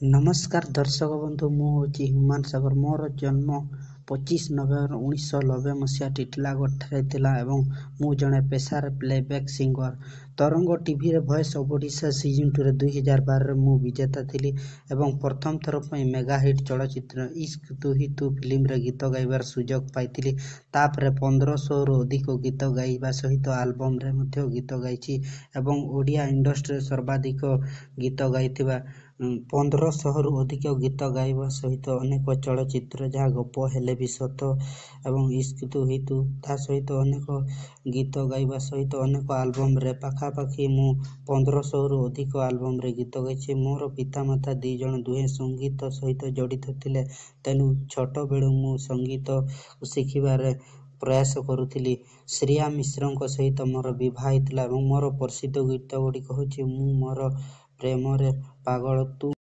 नमस्कार दर्शक बंधु मुझे हुमान सागर मोर जन्म 25 नवेम्बर 1990 मसीहा टिटलागढ़ मु जड़े पेशार प्लेबैक सिंगर तरंग TV voice of Odisha season 2 रे 2012 मु विजेता थिली एवं प्रथम थर पर मेगा हिट चलचित्र इश्क तू ही तू फिल्म रे गीत गाइबार सुजोग पाइथिली। तापर 1500 रु अधिक गीत गाइबा सहित आल्बम रे मध्य गीत गाइछि एवं ओडिया इंडस्ट्री सर्वाधिक गीत गाइथिबा 1500 रु अधिक गीत गाइबा सहित अनेक चलचित्र जहाँ गप हेले भी सत एवं इश्क तू ही तू ता सहित अनेक गीत गाइबा सहित अनेक आल्बम रे पाखापाखि मु 1500 रु अधिक आल्बम रे गीत गाइछि। मोर पितामाता दी जण दुहे संगीत सहित जड़ित थिले तेनु छोट बेलु मु संगीत शिखिबारे प्रयास करुथिली। श्रिया मिश्रଙ୍କ सहित मोर विवाह होइतिला एवं मोर प्रसिद्ध गीत गुड़िक होछि मु मोर प्रेम रे पागल तू।